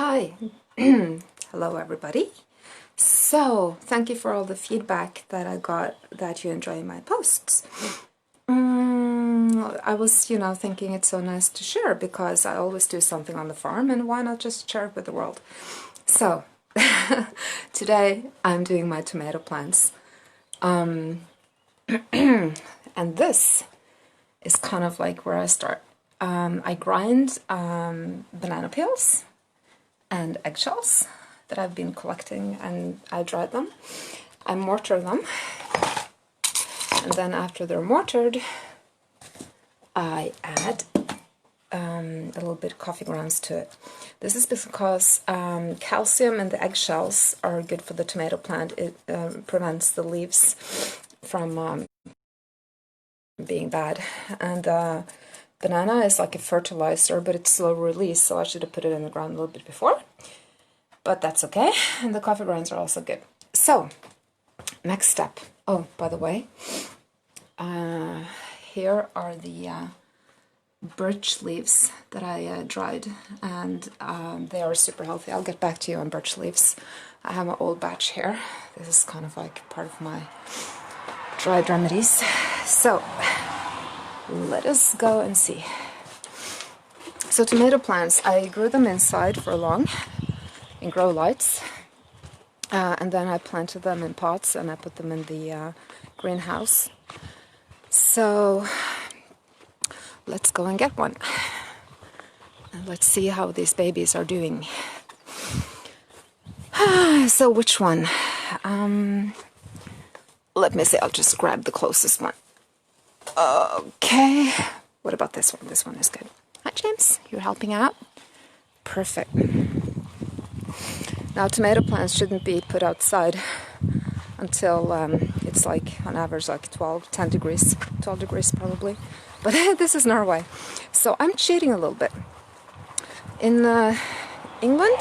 Hi, hello everybody. So, thank you for all the feedback that I got that you enjoy my posts. I was, thinking it's so nice to share because I always do something on the farm and why not just share it with the world? So, today I'm doing my tomato plants. And this is kind of like where I start. I grind banana peels and eggshells that I've been collecting, and I dried them. I mortar them, and then after they're mortared, I add a little bit of coffee grounds to it. This is because calcium in the eggshells are good for the tomato plant. It prevents the leaves from being bad. And banana is like a fertilizer, but it's slow release, so I should have put it in the ground a little bit before. But that's okay, and the coffee grounds are also good. So, next step. Oh, by the way, here are the birch leaves that I dried, and they are super healthy. I'll get back to you on birch leaves. I have an old batch here. This is kind of like part of my dried remedies. So, let us go and see. So tomato plants, I grew them inside for long in grow lights, and then I planted them in pots and I put them in the greenhouse. So let's go and get one and let's see how these babies are doing. So which one? Let me see, I'll just grab the closest one. Okay, what about this one? This one is good. Hi James, you're helping out? Perfect. Now tomato plants shouldn't be put outside until it's like on average like 12 degrees probably, but this is Norway, so I'm cheating a little bit. In England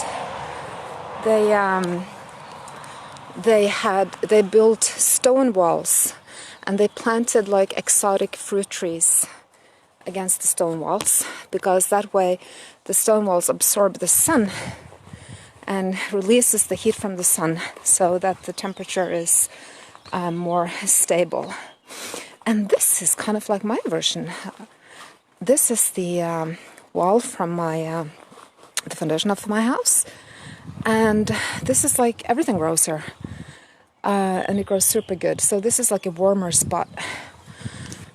they built stone walls and they planted like exotic fruit trees against the stone walls, because that way the stone walls absorb the sun and releases the heat from the sun so that the temperature is more stable. And this is kind of like my version. This is the wall from my the foundation of my house, and this is like everything grows here, and it grows super good. So this is like a warmer spot.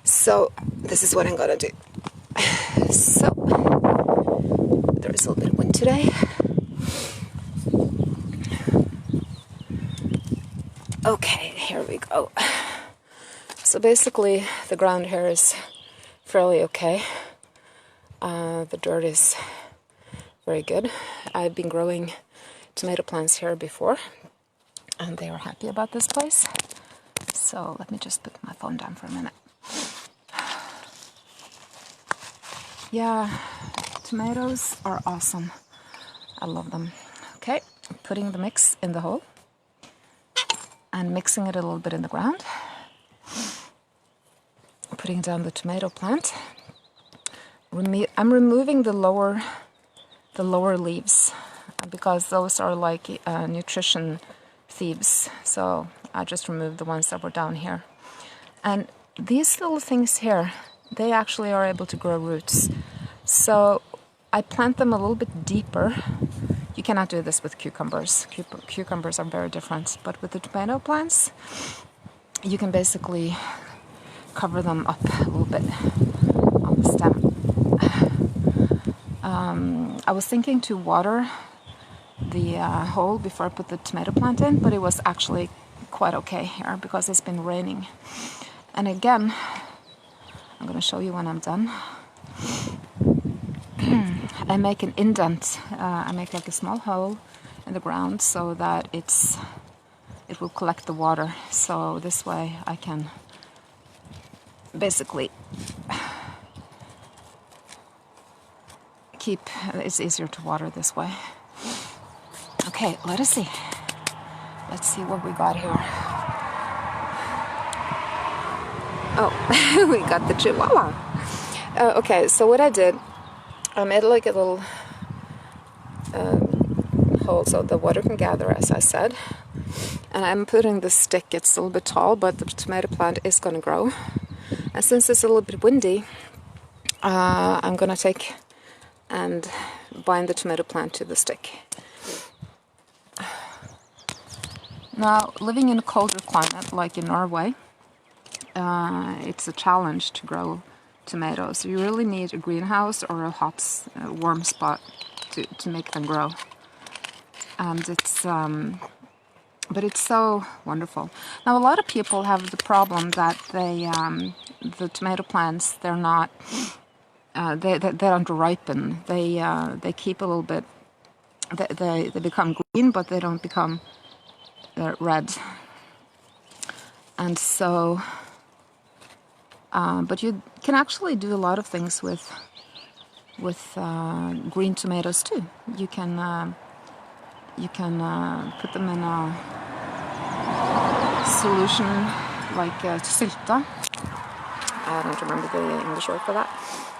So this is what I'm gonna do. So there is a little bit of wind today. Okay, here we go. So basically the ground here is fairly okay. The dirt is very good. I've been growing tomato plants here before and they are happy about this place. So let me just put my phone down for a minute. Yeah, tomatoes are awesome. I love them. Okay, putting the mix in the hole and mixing it a little bit in the ground. Putting down the tomato plant. I'm removing the lower leaves because those are like nutrition thieves. So I just removed the ones that were down here. And these little things here, they actually are able to grow roots. So I plant them a little bit deeper. You cannot do this with cucumbers. Cucumbers are very different. But with the tomato plants, you can basically cover them up a little bit on the stem. I was thinking to water the hole before I put the tomato plant in, but it was actually quite okay here because it's been raining. And again, I'm going to show you when I'm done. I make an indent. I make like a small hole in the ground so that it will collect the water. So this way I can basically it's easier to water this way. Okay, let us see. Let's see what we got here. Oh, we got the chihuahua. Okay, so what I did, I made like a little hole so the water can gather, as I said. And I'm putting the stick, it's a little bit tall, but the tomato plant is going to grow. And since it's a little bit windy, I'm going to take and bind the tomato plant to the stick. Now, living in a colder climate like in Norway, it's a challenge to grow tomatoes. You really need a greenhouse or a hot, warm spot to make them grow. And it's, but it's so wonderful. Now, a lot of people have the problem that they, the tomato plants, they're not, they don't ripen. They keep a little bit, they become green, but they don't become red. And so, but you can actually do a lot of things with green tomatoes too. You can put them in a solution like sylta. I don't remember the English word for that.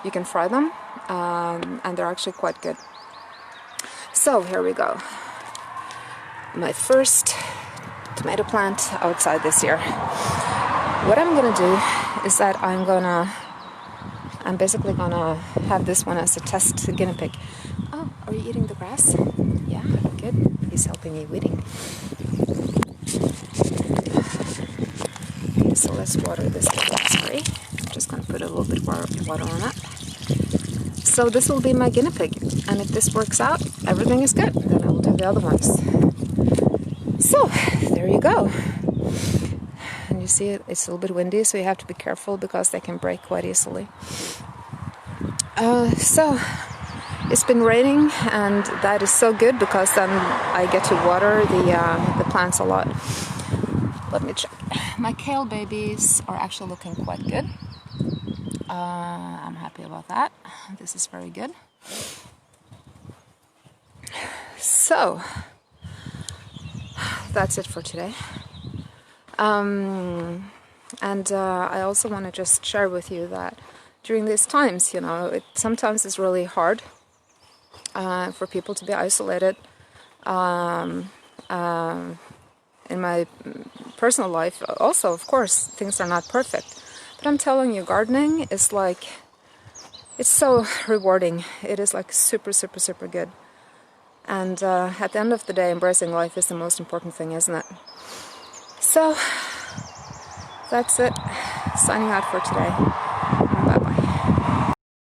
You can fry them, and they're actually quite good. So here we go. My first tomato plant outside this year. What I'm gonna do is that I'm basically gonna have this one as a test guinea pig. Oh, are you eating the grass? Yeah, good. He's helping me weeding. Okay, so let's water this raspberry. I'm just gonna put a little bit of water on it. So this will be my guinea pig, and if this works out, everything is good. Then I will do the other ones. So, there you go. And you see it's a little bit windy, so you have to be careful because they can break quite easily. So, it's been raining, and that is so good because then I get to water the plants a lot. Let me check. My kale babies are actually looking quite good. I'm happy about that. This is very good. So, that's it for today. And I also want to just share with you that during these times, you know, sometimes it's really hard for people to be isolated. In my personal life, also, of course, things are not perfect. But I'm telling you, gardening is like, it's so rewarding. It is like super, super, super good. And at the end of the day, embracing life is the most important thing, isn't it? So, that's it. Signing out for today.